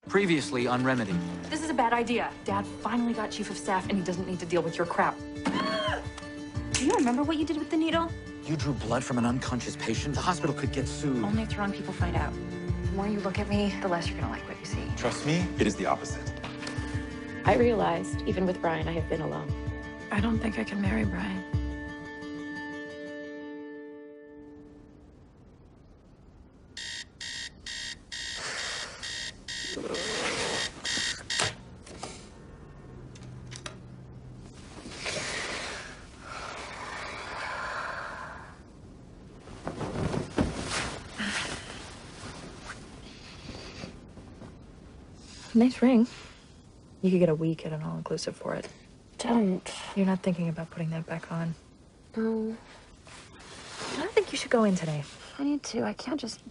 Previously on Remedy. This is a bad idea. Dad finally got chief of staff and he doesn't need to deal with your crap. Do you remember what you did with the needle? You drew blood from an unconscious patient. The hospital could get sued. Only if the wrong people find out. The more you look at me, the less you're gonna like what you see. Trust me, it is the opposite. I realized, even with Brian, I have been alone. I don't think I can marry Brian. Nice ring. You could get a week at an all-inclusive for it. Don't. You're not thinking about putting that back on. No. I don't think you should go in today. I need to. I can't just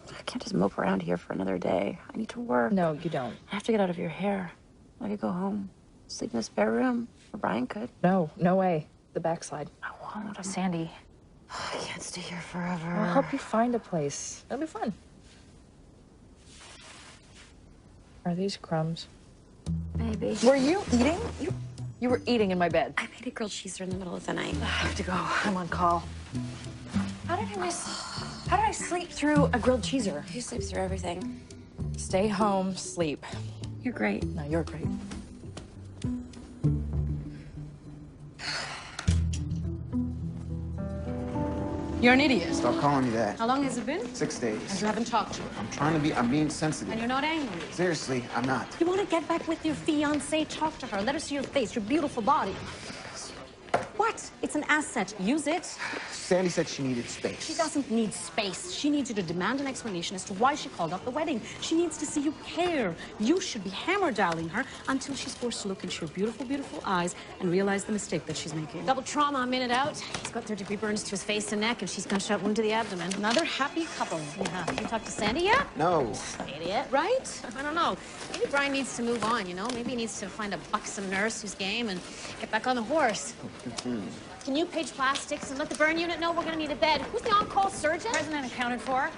mope around here for another day. I need to work. No, you don't. I have to get out of your hair. I could go home. Sleep in the spare room. Or Brian could. No, no way. The backside. I won't. Sandy. I can't stay here forever. I'll help you find a place. It'll be fun. Are these crumbs? Maybe. Were you eating? You were eating in my bed. I made a grilled cheeser in the middle of the night. I have to go. I'm on call. How did I sleep through a grilled cheeser? You sleep through everything. Stay home, sleep. You're great. No, you're great. You're an idiot. Stop calling me that. How long has it been? 6 days. And you haven't talked to her. I'm being sensitive. And you're not angry. Seriously, I'm not. You want to get back with your fiancée? Talk to her. Let her see your face, your beautiful body. What? It's an asset. Use it. Sandy said she needed space. She doesn't need space. She needs you to demand an explanation as to why she called off the wedding. She needs to see you care. You should be hammer-dialing her until she's forced to look into your beautiful, beautiful eyes and realize the mistake that she's making. Double trauma a minute out. He's got third-degree burns to his face and neck, and she's gunshot wound to the abdomen. Another happy couple. Yeah. You talked to Sandy yet? No. Idiot. Right? I don't know. Maybe Brian needs to move on, you know? Maybe he needs to find a buxom nurse who's game and get back on the horse. Can you page plastics and let the burn unit know we're gonna need a bed? Who's the on-call surgeon? President accounted for.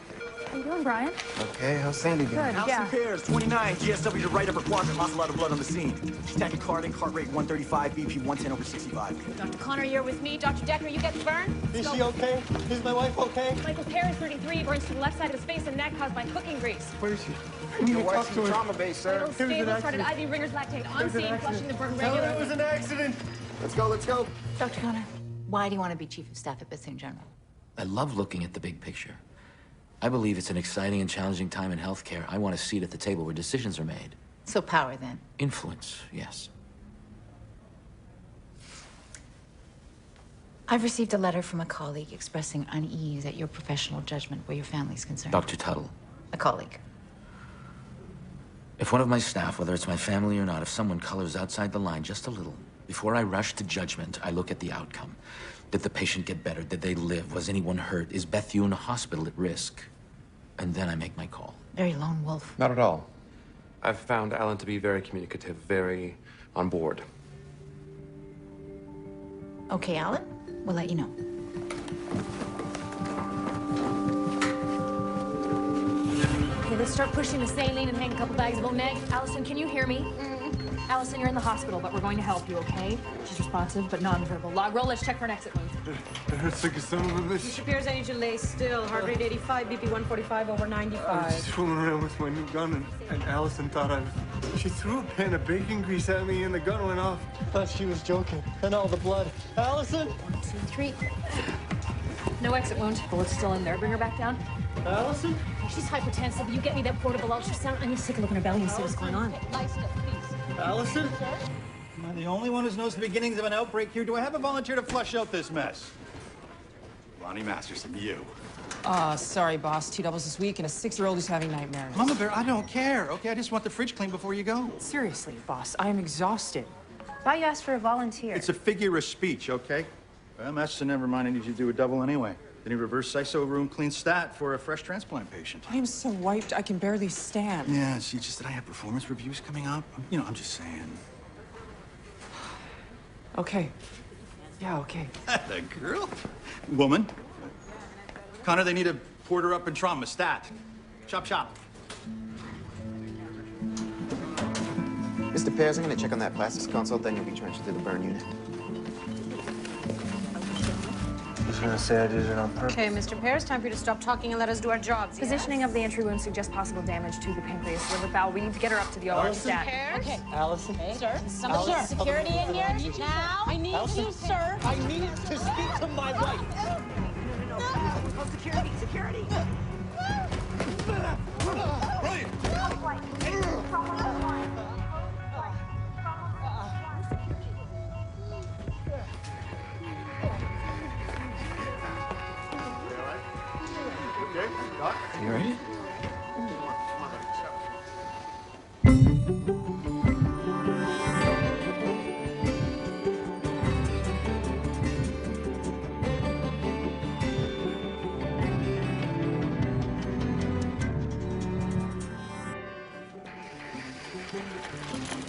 How you doing, Brian? Okay, how's Sandy doing? Good, Allison Pears, 29, GSW to right upper quadrant, lost a lot of blood on the scene. Tachycardic, heart rate 135, BP 110/65. Dr. Connor, you're with me. Dr. Decker, you get the burn? Is she okay? Is my wife okay? Michael Perry, 33, burns to the left side of his face and neck caused by cooking grease. Where is she? Your wife's in trauma base, sir. Vital stable, started IV Ringer's lactate on scene, flushing the burn Tell her it regularly. was an accident. Let's go, let's go. Dr. Connor. Why do you want to be chief of staff at Bethune General? I love looking at the big picture. I believe it's an exciting and challenging time in healthcare. I want a seat at the table where decisions are made. So power, then. Influence, yes. I've received a letter from a colleague expressing unease at your professional judgment where your family's concerned. Dr. Tuttle. A colleague. If one of my staff, whether it's my family or not, if someone colors outside the line just a little, before I rush to judgment, I look at the outcome. Did the patient get better? Did they live? Was anyone hurt? Is Bethune Hospital at risk? And then I make my call. Very lone wolf. Not at all. I've found Alan to be very communicative, very on board. Okay, Alan. We'll let you know. Okay, let's start pushing the saline and hang a couple bags of Omeg. Allison, can you hear me? Allison, you're in the hospital, but we're going to help you, okay? She's responsive, but nonverbal. Log roll, let's check for an exit wound. It hurts like a son of a bitch. Mr. Pierce, I need you to lay still. Heart rate 85, BP 145 over I was 95. just fooling around with my new gun, and Allison thought I was... She threw a pan of bacon grease at me, and the gun went off. Thought she was joking. And all the blood. Allison? 1, 2, 3. No exit wound. Bullet's still in there. Bring her back down. Allison? She's hypertensive. Will you get me that portable ultrasound? I need to take a look in her belly and see what's going on. Allison? Am I the only one who knows the beginnings of an outbreak here? Do I have a volunteer to flush out this mess? Lonnie Masterson, you. Sorry, boss. T-doubles this week and a 6-year-old who's having nightmares. Mama Bear, I don't care, okay? I just want the fridge clean before you go. Seriously, boss, I am exhausted. Why you asked for a volunteer? It's a figure of speech, okay? Well, Masterson, never mind. I need you to do a double anyway. Then he reverse ISO room clean stat for a fresh transplant patient. I am so wiped, I can barely stand. Yeah, see, just that I have performance reviews coming up. You know, I'm just saying. Okay. Yeah, okay. The girl? Woman. Connor, they need to port her up in trauma. Stat. Chop, chop. Mr. Pears, I'm gonna check on that plastics consult, then you'll be transferred to the burn unit. I was gonna say I did it on purpose. Okay, Mr. Pears, time for you to stop talking and let us do our jobs. Positioning of the entry wound suggests possible damage to the pancreas, liver, bowel. We need to get her up to the OR stat. Okay. Allison? Hey, sir. Somebody get security in here now. I need you, sir. I need to speak to my wife. Security, security. You ready?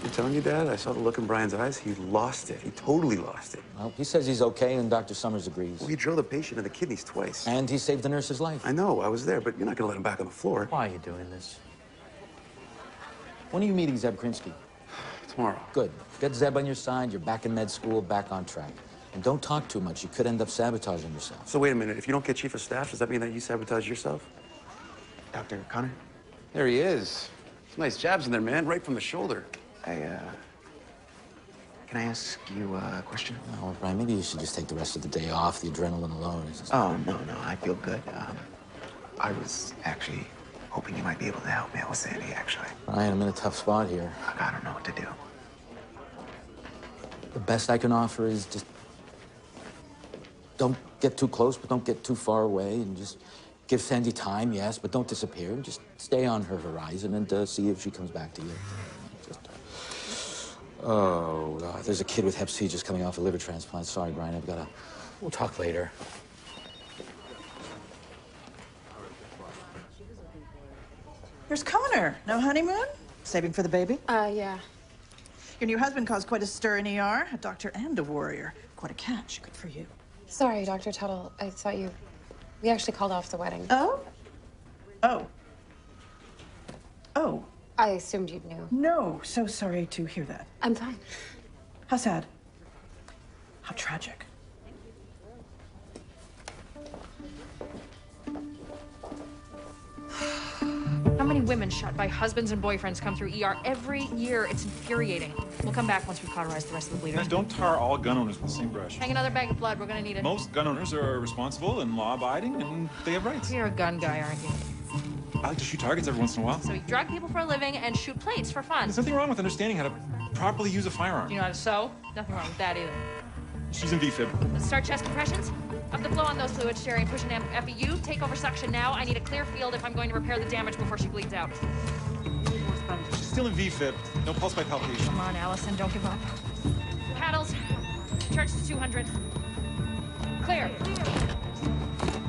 I'm telling you, Dad, I saw the look in Brian's eyes. He lost it. He totally lost it. Well, he says he's okay, and Dr. Summers agrees. We drilled the patient in the kidneys twice. And he saved the nurse's life. I know, I was there, but you're not gonna let him back on the floor. Why are you doing this? When are you meeting Zeb Krinsky? Tomorrow. Good. Get Zeb on your side. You're back in med school, back on track. And don't talk too much. You could end up sabotaging yourself. So wait a minute. If you don't get chief of staff, does that mean that you sabotage yourself? Dr. Connor? There he is. Some nice jabs in there, man. Right from the shoulder. Can I ask you a question? Oh, Brian, maybe you should just take the rest of the day off. The adrenaline alone is just... Oh, no, I feel good. I was actually hoping you might be able to help me out with Sandy, actually. Brian, I'm in a tough spot here. I don't know what to do. The best I can offer is just... Don't get too close, but don't get too far away. And just give Sandy time, yes, but don't disappear. And just stay on her horizon and see if she comes back to you. Oh, God. There's a kid with hep C just coming off a liver transplant. Sorry, Brian, I've got to... We'll talk later. There's Connor. No honeymoon? Saving for the baby? Yeah. Your new husband caused quite a stir in ER. A doctor and a warrior. Quite a catch. Good for you. Sorry, Dr. Tuttle. I thought you... We actually called off the wedding. Oh? Oh. Oh. I assumed you knew. No. So sorry to hear that. I'm fine. How sad. How tragic. How many women shot by husbands and boyfriends come through ER every year? It's infuriating. We'll come back once we've cauterized the rest of the bleeders. Don't tar all gun owners with the same brush. Hang another bag of blood. We're gonna need it. Most gun owners are responsible and law-abiding, and they have rights. You're a gun guy, aren't you? I like to shoot targets every once in a while. So you drug people for a living and shoot plates for fun. There's nothing wrong with understanding how to properly use a firearm. Do you know how to sew? Nothing wrong with that either. She's in VFib. Let's start chest compressions. Up the flow on those fluids, Sherry, and push an FEU. Take over suction now. I need a clear field if I'm going to repair the damage before she bleeds out. She's still in VFib. No pulse by palpation. Come on, Allison, don't give up. Paddles. Charge to 200. Clear.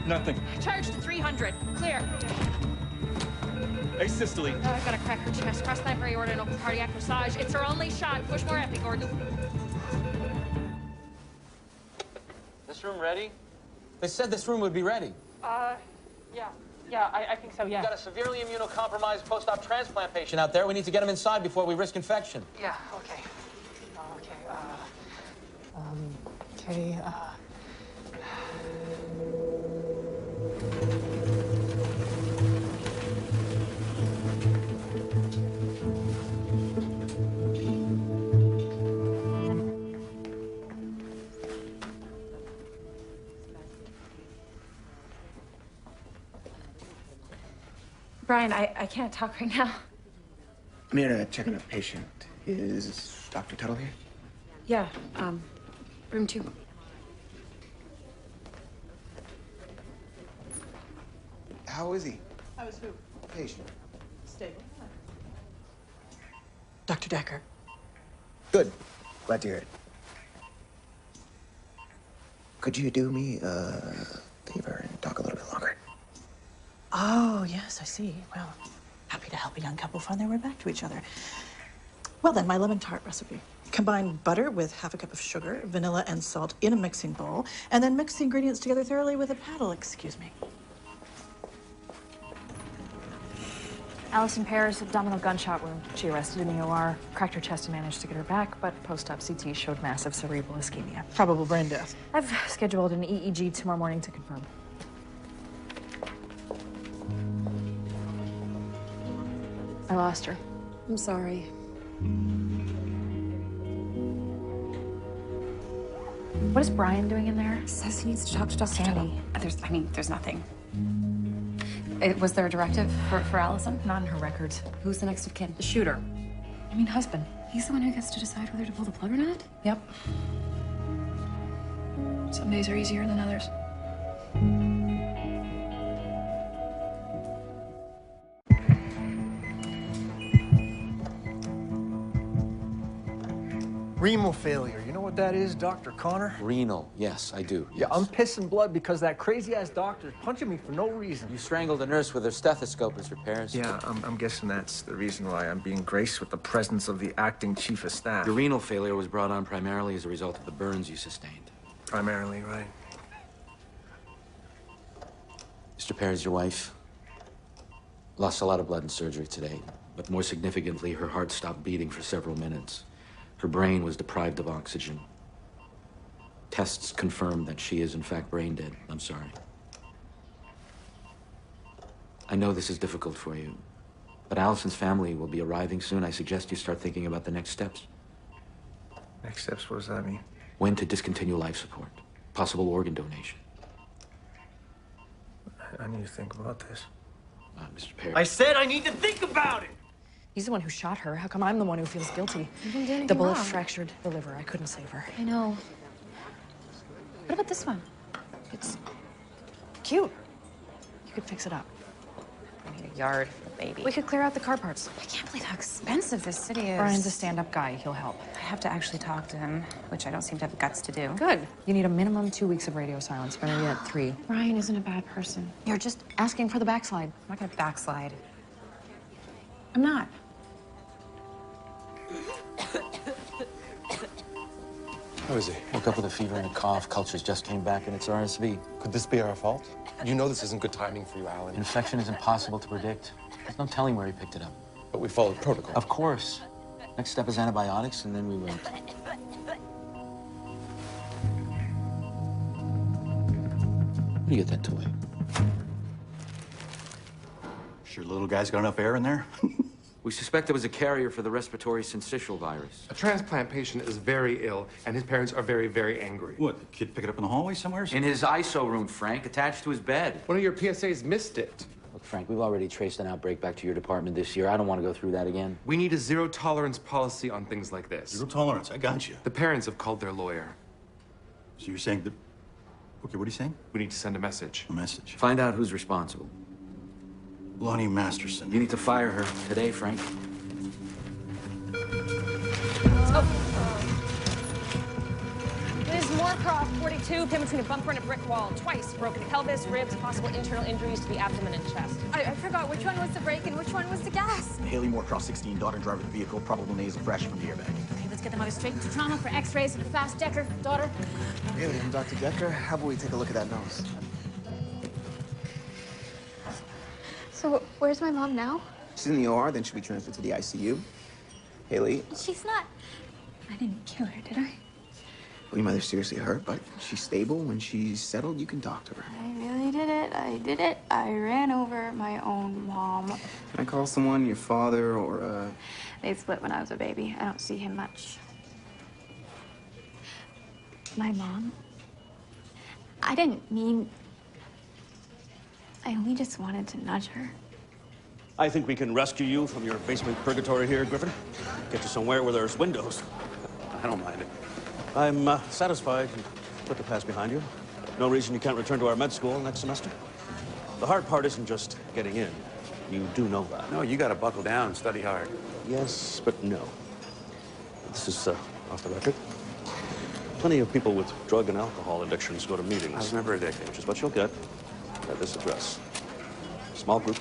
Nothing. Charge to 300. Clear. Asystole. Oh, I've got to crack her chest. Cross that aorta and open cardiac massage. It's her only shot. Push more epi, Gordon. This room ready? They said this room would be ready. Yeah, I think so, yeah. We've got a severely immunocompromised post-op transplant patient out there. We need to get him inside before we risk infection. Yeah, okay. Okay, Brian, I can't talk right now. I'm here to check on a patient. Is Dr. Tuttle here? Yeah, room 2. How is he? How is who? Patient. Stable. Dr. Decker. Good. Glad to hear it. Could you do me a favor and talk a little bit longer? Oh, yes, I see. Well, happy to help a young couple find their way back to each other. Well, then, my lemon tart recipe. Combine butter with half a cup of sugar, vanilla, and salt in a mixing bowl, and then mix the ingredients together thoroughly with a paddle. Excuse me. Allison Pear's abdominal gunshot wound. She arrested in the OR, cracked her chest and managed to get her back, but post-op CT showed massive cerebral ischemia. Probable brain death. I've scheduled an EEG tomorrow morning to confirm. I lost her. I'm sorry. What is Brian doing in there? Says he needs to talk to Dr. Sandy. There's nothing. Was there a directive for Allison? Not in her records. Who's the next of kin? The shooter. I mean, husband. He's the one who gets to decide whether to pull the plug or not? Yep. Some days are easier than others. Renal failure. You know what that is, Dr. Connor? Renal, yes, I do. Yeah, I'm pissing blood because that crazy-ass doctor's punching me for no reason. You strangled a nurse with her stethoscope, Mr. Pears. Yeah, I'm guessing that's the reason why I'm being graced with the presence of the acting chief of staff. Your renal failure was brought on primarily as a result of the burns you sustained. Primarily, right. Mr. Pears, your wife lost a lot of blood in surgery today, but more significantly, her heart stopped beating for several minutes. Her brain was deprived of oxygen. Tests confirmed that she is, in fact, brain dead. I'm sorry. I know this is difficult for you, but Allison's family will be arriving soon. I suggest you start thinking about the next steps. Next steps, what does that mean? When to discontinue life support, possible organ donation. I need to think about this. Mr. Pears. I said I need to think about it! He's the one who shot her. How come I'm the one who feels guilty? You didn't do anything The bullet wrong. fractured the liver. I couldn't save her. I know. What about this one? It's cute. You could fix it up. I need a yard for the baby. We could clear out the car parts. I can't believe how expensive this city is. Brian's a stand-up guy. He'll help. I have to actually talk to him, which I don't seem to have the guts to do. Good. You need a minimum 2 weeks of radio silence. Better yet, 3. Brian isn't a bad person. You're just asking for the backslide. I'm not gonna backslide. I'm not. How is he? Woke up with a fever and a cough. Cultures just came back and it's RSV. Could this be our fault? You know this isn't good timing for you, Alan. Infection is impossible to predict. There's no telling where he picked it up. But we followed protocol. Of course. Next step is antibiotics, and then we wait. Where do you get that toy? Sure little guy's got enough air in there? We suspect it was a carrier for the respiratory syncytial virus. A transplant patient is very ill, and his parents are very, very angry. What, the kid pick it up in the hallway somewhere? In his ISO room, Frank, attached to his bed. One of your PSAs missed it. Look, Frank, we've already traced an outbreak back to your department this year. I don't want to go through that again. We need a zero-tolerance policy on things like this. Zero tolerance, I got you. The parents have called their lawyer. So you're saying that... Okay, what are you saying? We need to send a message. A message? Find out who's responsible. Lonnie Masterson. You need to fire her today, Frank. Liz Moorcroft, 42, pinned between a bumper and a brick wall. Twice broken pelvis, ribs, possible internal injuries to the abdomen and chest. I forgot which one was the brake and which one was the gas. Haley Moorcroft, 16, daughter driver of the vehicle, probable nasal pressure from the airbag. Okay, let's get the mother straight into trauma for x-rays and a fast Decker. Daughter. Haley, I'm Dr. Decker. How about we take a look at that nose? So where's my mom now? She's in the OR, then she'll be transferred to the ICU. Haley, She's not. I didn't kill her, did I? well, your mother's seriously hurt, but she's stable. When she's settled, you can talk to her. I really did it. I did it. I ran over my own mom. Can I call someone, your father, or, They split when I was a baby. I don't see him much. My mom? I didn't mean... I only just wanted to nudge her. I think we can rescue you from your basement purgatory here, Griffin. Get you somewhere where there's windows. I don't mind it. I'm satisfied you put the past behind you. No reason you can't return to our med school next semester. The hard part isn't just getting in. You do know that. No, you gotta buckle down and study hard. Yes, but no. This is off the record. Plenty of people with drug and alcohol addictions go to meetings. I was never addicted. Which is what you'll get at this address. Small group,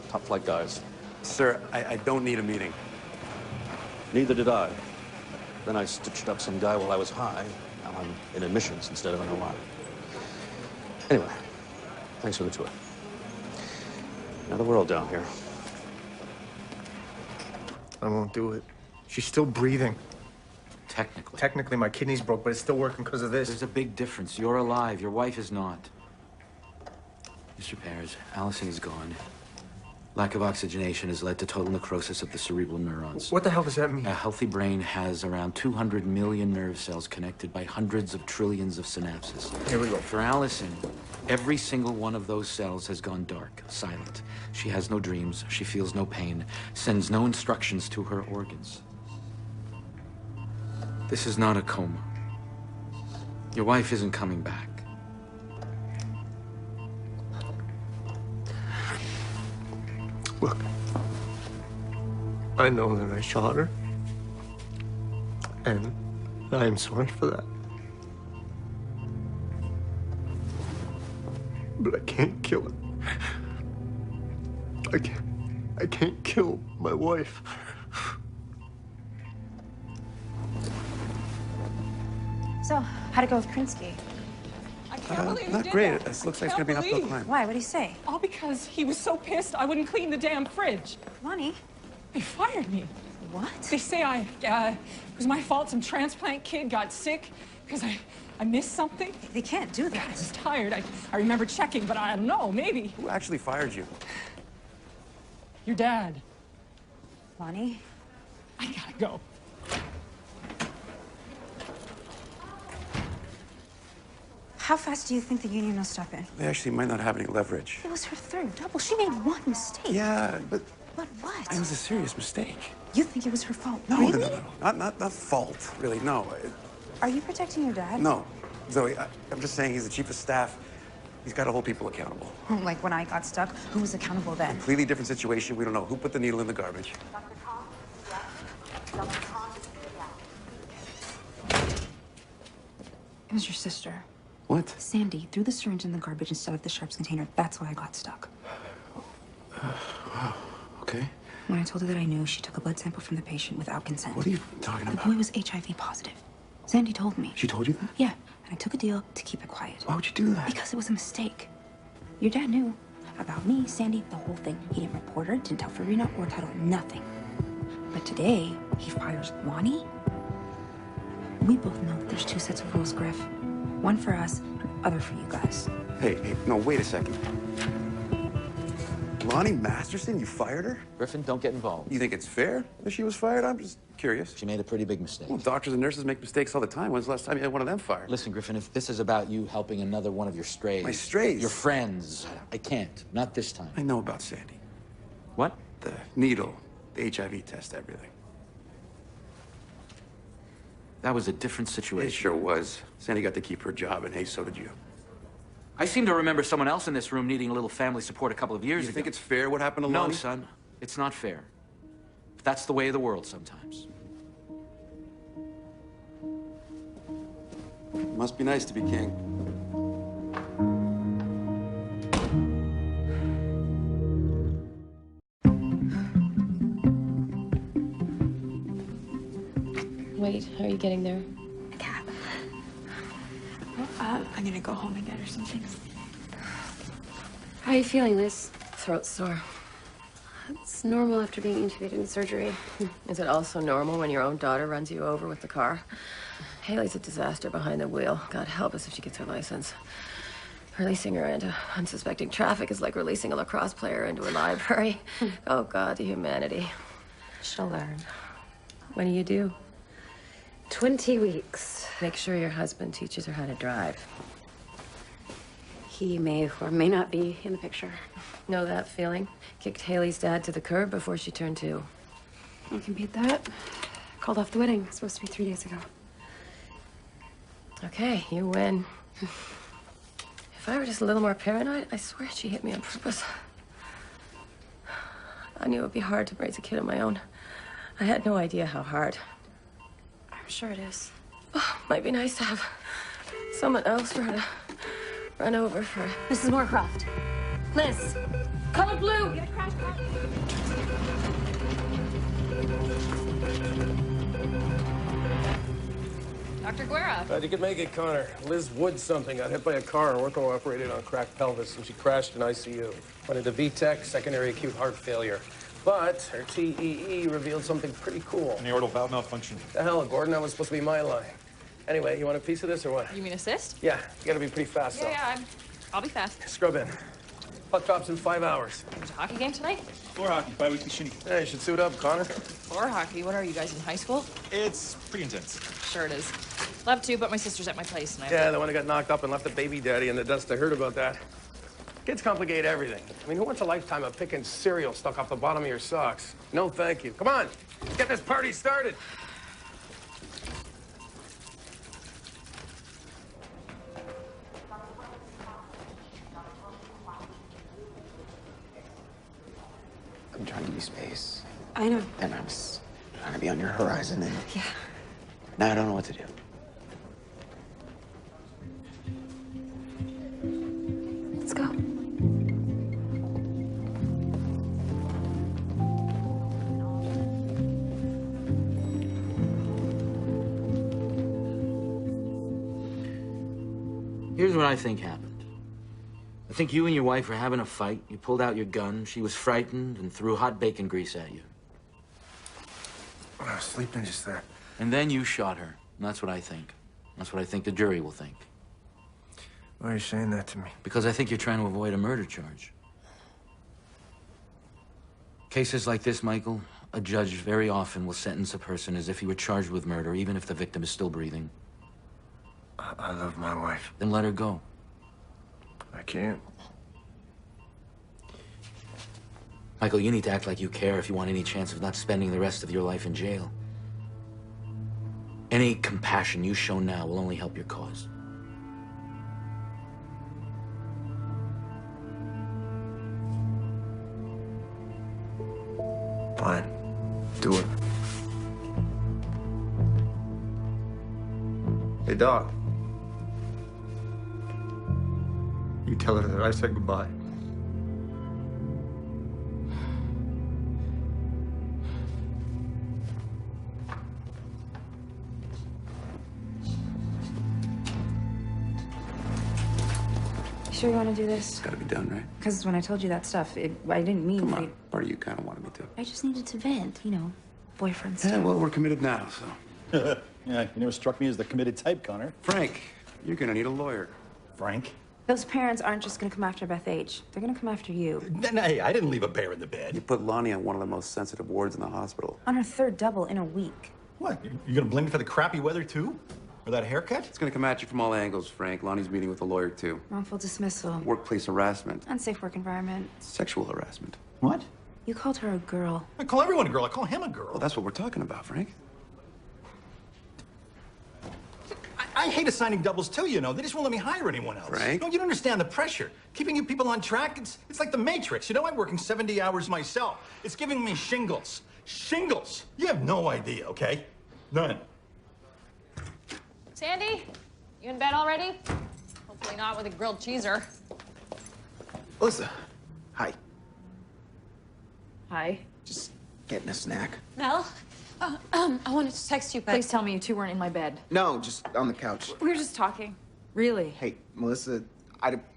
top flight guys. Sir, I don't need a meeting. Neither did I. Then I stitched up some guy while I was high. Now I'm in admissions instead of an OR. Anyway, thanks for the tour. Another world down here. I won't do it. She's still breathing. Technically. Technically, my kidney's broke, but it's still working because of this. There's a big difference. You're alive. Your wife is not. Mr. Pears, Allison is gone. Lack of oxygenation has led to total necrosis of the cerebral neurons. What the hell does that mean? A healthy brain has around 200 million nerve cells connected by hundreds of trillions of synapses. Here we go. For Allison, every single one of those cells has gone dark, silent. She has no dreams, she feels no pain, sends no instructions to her organs. This is not a coma. Your wife isn't coming back. Look, I know that I shot her, and I am sorry for that. But I can't kill her. I can't kill my wife. So, how'd it go with Krinsky? I can't believe he Not did great. that. It looks I like it's going to be an can't uphill believe. climb. Why? What'd he say? All because he was so pissed I wouldn't clean the damn fridge. Lonnie? They fired me. What? They say it was my fault. Some transplant kid got sick because I missed something. They can't do that. I was tired. I remember checking, but I don't know, maybe. Who actually fired you? Your dad. Lonnie? I gotta go. How fast do you think the union will step in? They actually might not have any leverage. It was her third double. She made one mistake. Yeah, but But what? it was a serious mistake. You think it was her fault? No, really? no. Not fault, really. No. Are you protecting your dad? No. Zoe, I'm just saying he's the chief of staff. He's got to hold people accountable. Like when I got stuck, who was accountable then? Completely different situation. We don't know who put the needle in the garbage. It was your sister. What? Sandy threw the syringe in the garbage instead of the sharps container. That's why I got stuck. Okay. When I told her that I knew, she took a blood sample from the patient without consent. What are you talking The about? boy was HIV positive. Sandy told me. She told you that? Yeah, and I took a deal to keep it quiet. Why would you do that? Because it was a mistake. Your dad knew about me, Sandy, the whole thing. He didn't report her, didn't tell Farina or Tuttle, nothing. But today, he fires Lonnie. We both know that there's two sets of rules, Griff. One for us, other for you guys. Hey, no, wait a second. Lonnie Masterson, you fired her? Griffin, don't get involved. You think it's fair that she was fired? I'm just curious. She made a pretty big mistake. Well, doctors and nurses make mistakes all the time. When's the last time you had one of them fired? Listen, Griffin, if this is about you helping another one of your strays... My strays? Your friends, I can't. Not this time. I know about Sandy. What? The needle, the HIV test, everything. That was a different It situation. sure was. Sandy got to keep her job, and hey, so did you. I seem to remember someone else in this room needing a little family support a couple of years ago. You think it's fair what happened to No, Lonnie? son. It's not fair. But that's the way of the world sometimes. Must be nice to be king. Wait, how are you getting there? A cab. I'm gonna go home and get her something. How are you feeling, Liz? Throat sore. It's normal after being intubated in surgery. Is it also normal when your own daughter runs you over with the car? Haley's a disaster behind the wheel. God help us if she gets her license. Releasing her into unsuspecting traffic is like releasing a lacrosse player into a library. Oh, God, the humanity. She'll learn. When do you do? 20 weeks. Make sure your husband teaches her how to drive. He may or may not be in the picture. Know that feeling? Kicked Haley's dad to the curb before she turned 2. I can beat that. Called off the wedding. It's supposed to be 3 days ago. Okay, you win. If I were just a little more paranoid, I swear she hit me on purpose. I knew it would be hard to raise a kid of my own. I had no idea how hard. I'm sure it is. Oh, might be nice to have someone else for her to run over for. Mrs. Moorcroft. Liz, color blue. Get a crash car. Dr. Guerra. Glad you could make it, Connor. Liz Wood something got hit by a car and ortho operated on cracked pelvis, and she crashed in ICU. Went into VTech, secondary acute heart failure. But her TEE revealed something pretty cool. An aortal valve malfunction. The hell, Gordon, that was supposed to be my line. Anyway, you want a piece of this or what? You mean assist? Yeah, you gotta be pretty fast, though. Yeah, I'll be fast. Scrub in. Puck drops in 5 hours. There's a hockey game tonight? Floor hockey, bi-weekly shinny. Yeah, you should suit up, Connor. Floor hockey? What are you guys in high school? It's pretty intense. Sure it is. Love to, but my sister's at my place and I have Yeah, to... the one who got knocked up and left the baby daddy in the dust. I heard about that. Kids complicate everything. I mean, who wants a lifetime of picking cereal stuck off the bottom of your socks? No, thank you. Come on, let's get this party started. I'm trying to give you space. I know. And I'm trying to be on your horizon, and Yeah. now I don't know what to do. Let's go. Here's what I think happened. I think you and your wife were having a fight. You pulled out your gun. She was frightened and threw hot bacon grease at you. I was sleeping just there. And then you shot her. And that's what I think. That's what I think the jury will think. Why are you saying that to me? Because I think you're trying to avoid a murder charge. Cases like this, Michael, a judge very often will sentence a person as if he were charged with murder, even if the victim is still breathing. I love my wife. Then let her go. I can't. Michael, you need to act like you care if you want any chance of not spending the rest of your life in jail. Any compassion you show now will only help your cause. Fine. Do it. Hey, Doc. You tell her that I said goodbye. You sure you want to do this? It's gotta be done, right? Because when I told you that stuff, I didn't mean Come for on. you- Part of you kind of wanted me to. I just needed to vent, you know, boyfriend stuff. Yeah, well, we're committed now, so. Yeah, you never struck me as the committed type, Connor. Frank, you're gonna need a lawyer. Frank? Those parents aren't just gonna come after Beth H. They're gonna come after you. Hey, I didn't leave a bear in the bed. You put Lonnie on one of the most sensitive wards in the hospital. On her third double in a week. What? You gonna blame me for the crappy weather, too? Or that haircut? It's gonna come at you from all angles, Frank. Lonnie's meeting with a lawyer, too. Wrongful dismissal. Workplace harassment. Unsafe work environment. Sexual harassment. What? You called her a girl. I call everyone a girl. I call him a girl. Well, that's what we're talking about, Frank. I hate assigning doubles, too, you know. They just won't let me hire anyone else. Frank? No, you don't understand the pressure. Keeping you people on track, it's like the Matrix. You know, I'm working 70 hours myself. It's giving me shingles. Shingles! You have no idea, okay? None. Sandy, you in bed already? Hopefully not with a grilled cheeser. Alyssa, hi. Hi. Just getting a snack. Mel, I wanted to text you, but... Please tell me you two weren't in my bed. No, just on the couch. We were just talking. Really? Hey, Melissa,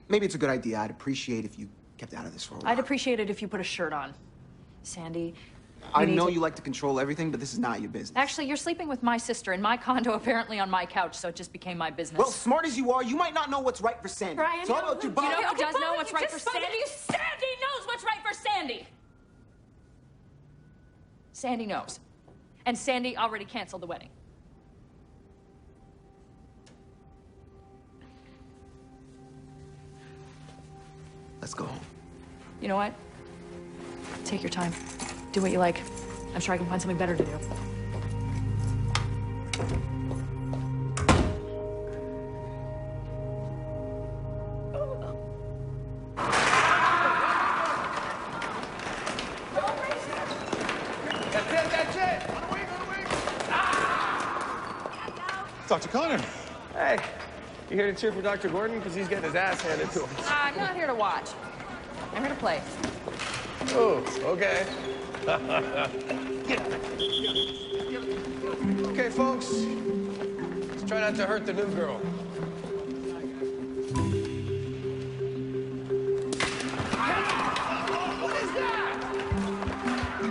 maybe it's a good idea. I'd appreciate if you kept out of this for a while. I'd appreciate it if you put a shirt on. Sandy, I know to- you like to control everything, but this is not your business. Actually, you're sleeping with my sister in my condo, apparently on my couch, so it just became my business. Well, smart as you are, you might not know what's right for Sandy. Brian, so how about you buy... You know who does know fine, what's you right just for Sandy? fucking- Sandy knows what's right for Sandy! Sandy knows. And Sandy already canceled the wedding. Let's go home. You know what? Take your time. Do what you like. I'm sure I can find something better to do. That's it! Dr. Connor. Hey, you here to cheer for Dr. Gordon? Because he's getting his ass handed to him. I'm not here to watch. I'm here to play. Oh, okay. Okay, folks. Let's try not to hurt the new girl. What is that?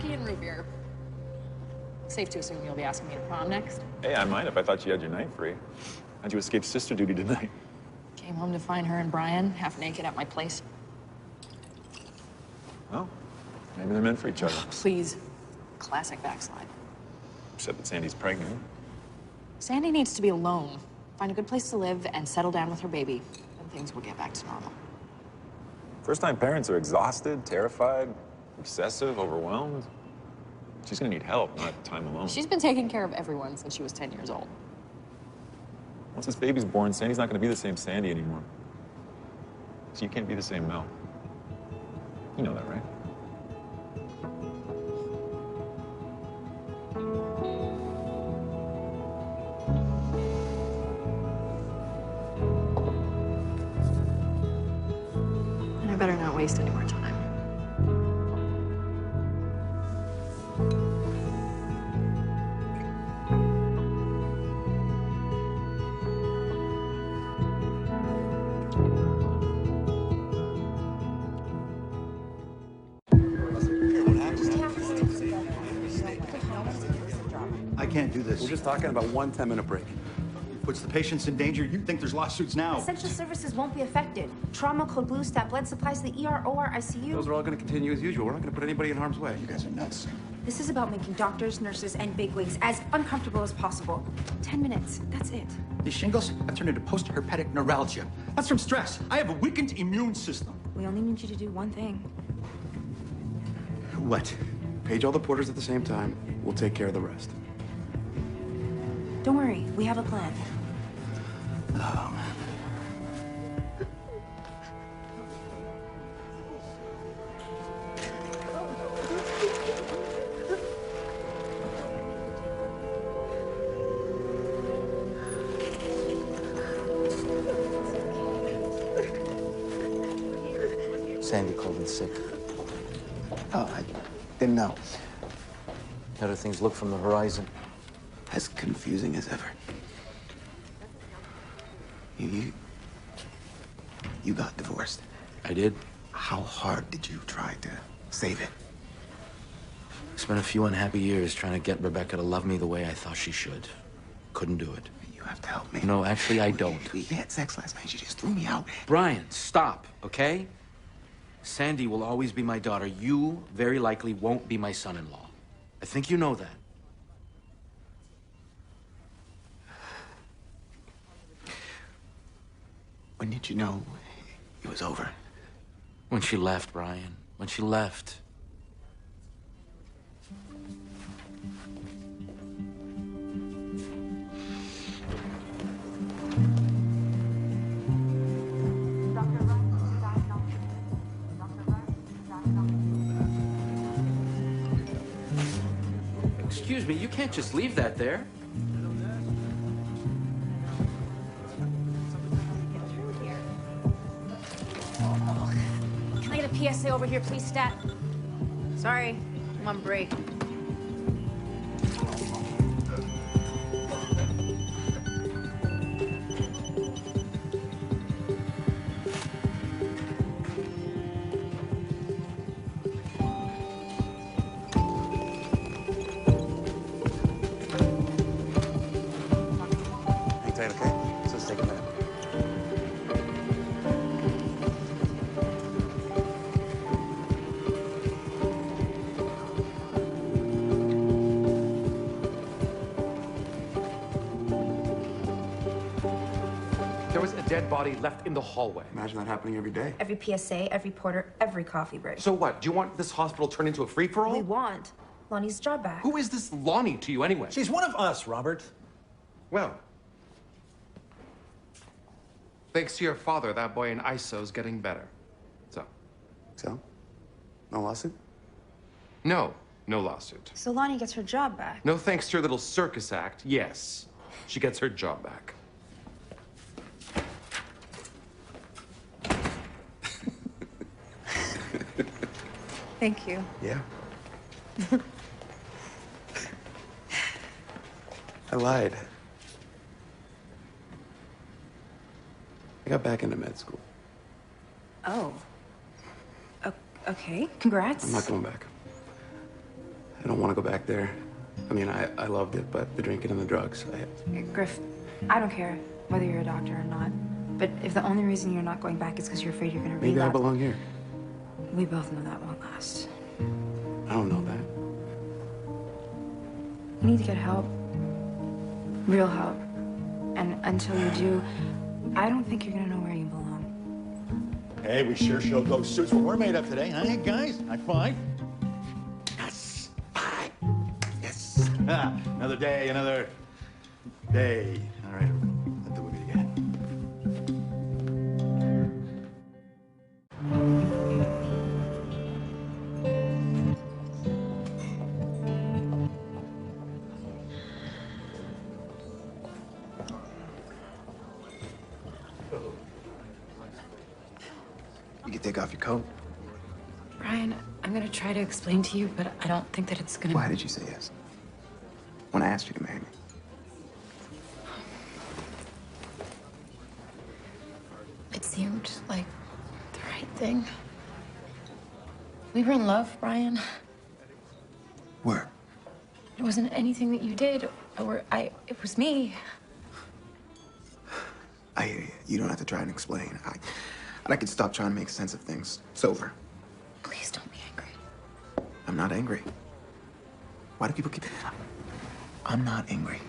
whiskey and root beer. Safe to assume you'll be asking me to prom next. Hey, I might if I thought you had your night free. How'd you escape sister duty tonight? Came home to find her and Brian half naked at my place. Well, maybe they're meant for each other. Please. Classic backslide. Except that Sandy's pregnant. Sandy needs to be alone. Find a good place to live and settle down with her baby. Then things will get back to normal. First-time parents are exhausted, terrified, obsessive, overwhelmed. She's gonna need help, not time alone. She's been taking care of everyone since she was 10 years old. Once this baby's born, Sandy's not gonna be the same Sandy anymore. So you can't be the same Mel. You know that, right? And I better not waste any more time. I can't do this. We're just talking about one 10-minute break. Puts the patients in danger. You think there's lawsuits now. Essential services won't be affected. Trauma, code blue, stat, blood supplies, the ER, OR, ICU. Those are all going to continue as usual. We're not going to put anybody in harm's way. You guys are nuts. This is about making doctors, nurses, and bigwigs as uncomfortable as possible. 10 minutes, that's it. These shingles have turned into post-herpetic neuralgia. That's from stress. I have a weakened immune system. We only need you to do one thing. What? Page all the porters at the same time. We'll take care of the rest. Don't worry, we have a plan. Oh, man. Sandy called in sick. Oh, I didn't know. How do things look from the horizon? As confusing as ever. You got divorced. I did. How hard did you try to save it? Spent a few unhappy years trying to get Rebecca to love me the way I thought she should. Couldn't do it. You have to help me. No, actually, I don't. We had sex last night. She just threw me out. Brian, stop, okay? Sandy will always be my daughter. You very likely won't be my son-in-law. I think you know that. When did you know it was over? When she left, Brian. When she left. Excuse me, you can't just leave that there. Can I get a PSA over here, please, Stat? Sorry, I'm on break. Hang tight, okay? So let's take a minute. There was a dead body left in the hallway. Imagine that happening every day. Every PSA, every porter, every coffee break. So what? Do you want this hospital turned into a free-for-all? We want Lonnie's job back. Who is this Lonnie to you anyway? She's one of us, Robert. Well, thanks to your father, that boy in ISO's getting better. So? No lawsuit? No lawsuit. So Lonnie gets her job back. No thanks to your little circus act, yes. She gets her job back. Thank you. Yeah. I lied. I got back into med school. Oh. Okay, congrats. I'm not going back. I don't want to go back there. I mean, I loved it, but the drinking and the drugs, Griff, I don't care whether you're a doctor or not. But if the only reason you're not going back is because you're afraid you're going to relapse... Maybe I belong here. We both know that won't last. I don't know that. You need to get help. Real help. And until you do, I don't think you're going to know where you belong. Hey, we sure showed those suits what we're made of today, huh? Hey, guys, high five. Yes. Aye. Yes. Another day, another day. All right, everyone. Let the movie begin. You can take off your coat. Brian, I'm gonna try to explain to you, but I don't think that it's gonna... Why did you say yes? When I asked you to marry me. It seemed like the right thing. We were in love, Brian. Were? It wasn't anything that you did, it was me. I hear you. You don't have to try and explain. I could stop trying to make sense of things. Sober. Please don't be angry. I'm not angry. Why do people keep... I'm not angry.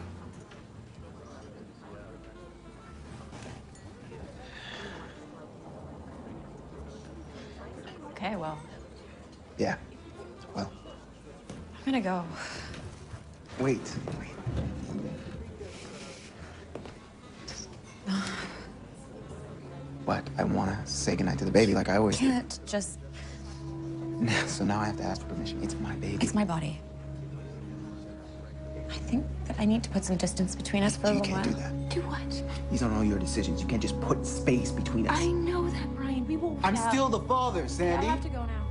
Okay, well, Yeah. Well, I'm gonna go. wait. What? I want to say goodnight to the baby like I always do. Can't just... So now I have to ask for permission. It's my baby. It's my body. I think that I need to put some distance between us for a You little while. can't do that. Do what? These aren't all your decisions. You can't just put space between us. I know that, Brian. We will... I'm still the father, Sandy. I have to go now.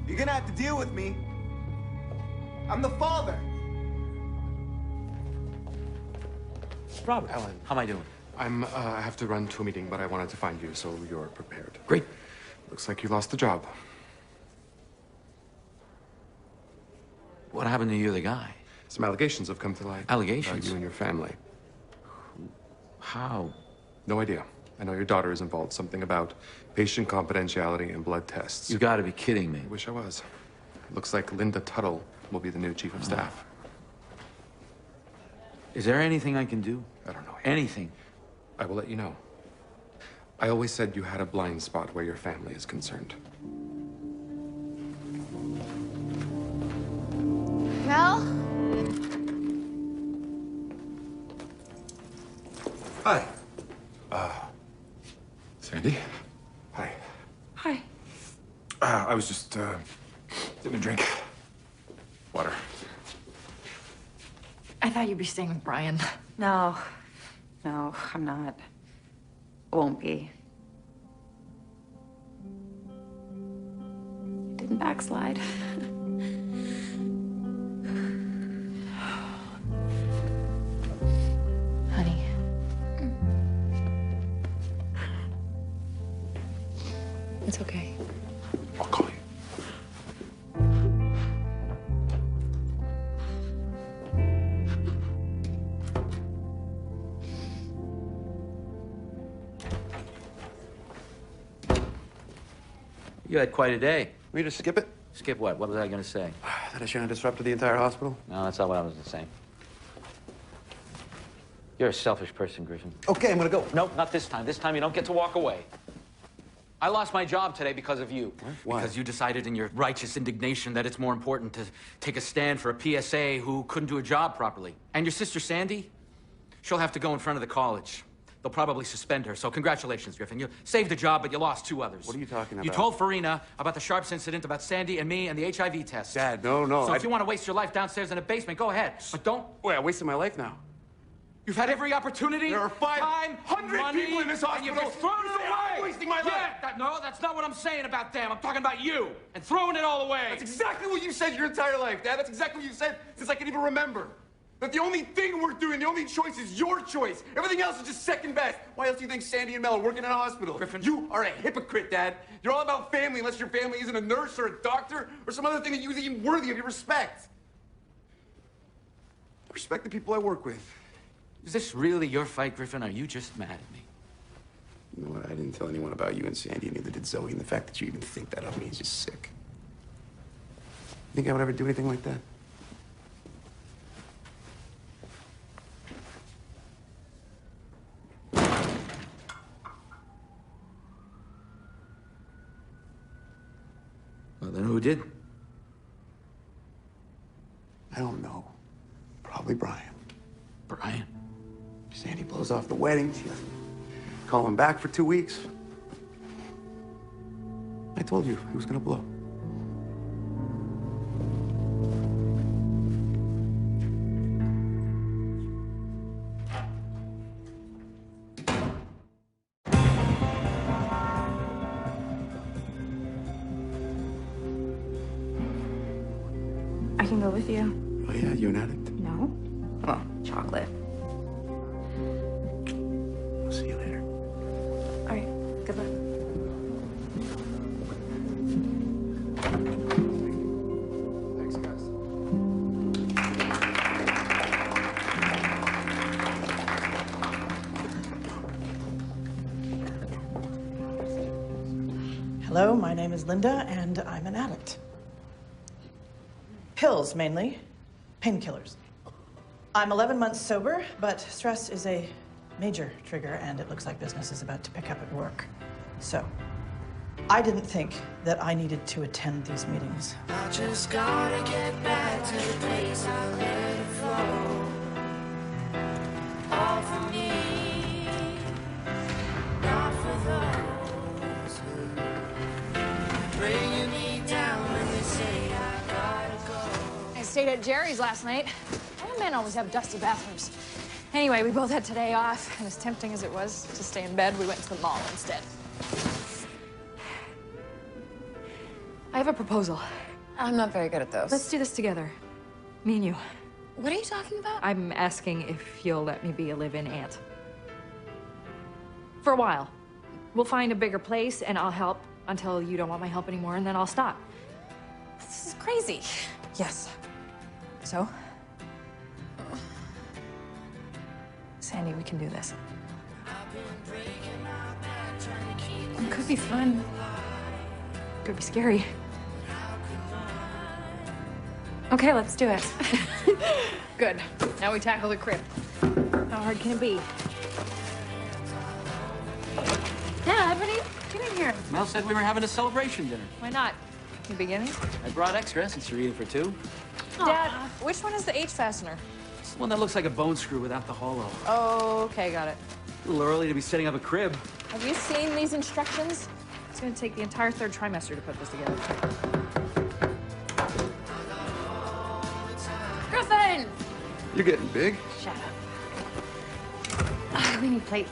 You're gonna have to deal with me. I'm the father. Robert, Ellen, how am I doing? I have to run to a meeting, but I wanted to find you so you're prepared. Great. Looks like you lost the job. What happened to you, the guy? Some allegations have come to light. Allegations? About you and your family. How? No idea. I know your daughter is involved. Something about patient confidentiality and blood tests. You gotta be kidding me. I wish I was. Looks like Linda Tuttle will be the new chief of staff. Is there anything I can do? I don't know. Anything? I will let you know. I always said you had a blind spot where your family is concerned. Mel? Hi. Sandy? Hi. Hi. I was just, getting a drink. Water. I thought you'd be staying with Brian. No, I'm not. Won't be. Didn't backslide. Honey. It's okay. I'll call you. You had quite a day. We just skip it? Skip what? What was I gonna say? That I shouldn't have disrupted the entire hospital? No, that's not what I was gonna say. You're a selfish person, Griffin. Okay, I'm gonna go. Nope, not this time. This time you don't get to walk away. I lost my job today because of you. Why? Because you decided in your righteous indignation that it's more important to take a stand for a PSA who couldn't do a job properly. And your sister, Sandy, she'll have to go in front of the college. They'll probably suspend her, so congratulations, Griffin. You saved the job, but you lost 2 others. What are you talking about? You told Farina about the Sharps incident, about Sandy and me and the HIV test. Dad, no. So if you want to waste your life downstairs in a basement, go ahead. But don't... Wait, I wasted my life now. You've had every opportunity. There are 500 money, people in this and hospital. you've just thrown it away. I'm wasting my life. No, that's not what I'm saying about them. I'm talking about you and throwing it all away. That's exactly what you said your entire life, Dad. That's exactly what you said since I can even remember. That the only thing worth doing, the only choice is your choice. Everything else is just second best. Why else do you think Sandy and Mel are working in a hospital? Griffin. You are a hypocrite, Dad. You're all about family unless your family isn't a nurse or a doctor or some other thing that you is even worthy of your respect. I respect the people I work with. Is this really your fight, Griffin? Are you just mad at me? You know what? I didn't tell anyone about you and Sandy, and neither did Zoe. And the fact that you even think that of me is just sick. You think I would ever do anything like that? Well, then who did? I don't know. Probably Brian. Brian? Sandy blows off the wedding. She doesn't call him back for 2 weeks. I told you he was gonna blow. I can go with you. Oh yeah, you an addict? No? Well, chocolate. I'll see you later. All right, good luck. Thanks, guys. Hello, my name is Linda, and I'm an addict. Pills, mainly. Painkillers. I'm 11 months sober, but stress is a major trigger, and it looks like business is about to pick up at work. So, I didn't think that I needed to attend these meetings. I just gotta get back to the place I let it flow. All for me, not for those who bringing me down when they say I gotta go. I stayed at Jerry's last night. Why do men always have dusty bathrooms? Anyway, we both had today off, and as tempting as it was to stay in bed, we went to the mall instead. I have a proposal. I'm not very good at those. Let's do this together. Me and you. What are you talking about? I'm asking if you'll let me be a live-in aunt. For a while. We'll find a bigger place, and I'll help until you don't want my help anymore, and then I'll stop. This is crazy. Yes. So? Sandy, we can do this. It could be fun. Could be scary. Okay, let's do it. Good. Now we tackle the crib. How hard can it be? Dad, what are you doing here? Mel said we were having a celebration dinner. Why not? You beginning? I brought extra since you're eating for two. Dad, which one is the H fastener? It's the one that looks like a bone screw without the hollow. Oh, okay, got it. A little early to be setting up a crib. Have you seen these instructions? It's gonna take the entire third trimester to put this together. Griffin! You're getting big. Shut up. We need plates.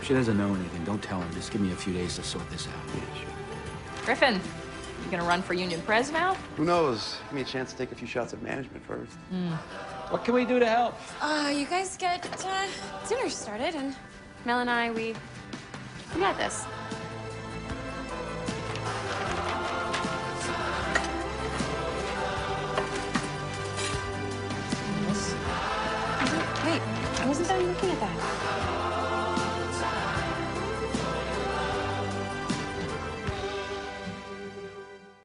If she doesn't know anything, don't tell her. Just give me a few days to sort this out. Yeah, sure. Griffin, you gonna run for Union Pres now? Who knows? Give me a chance to take a few shots at management first. What can we do to help? You guys get dinner started, and Mel and I, we got this. Wait, I wasn't done looking at that.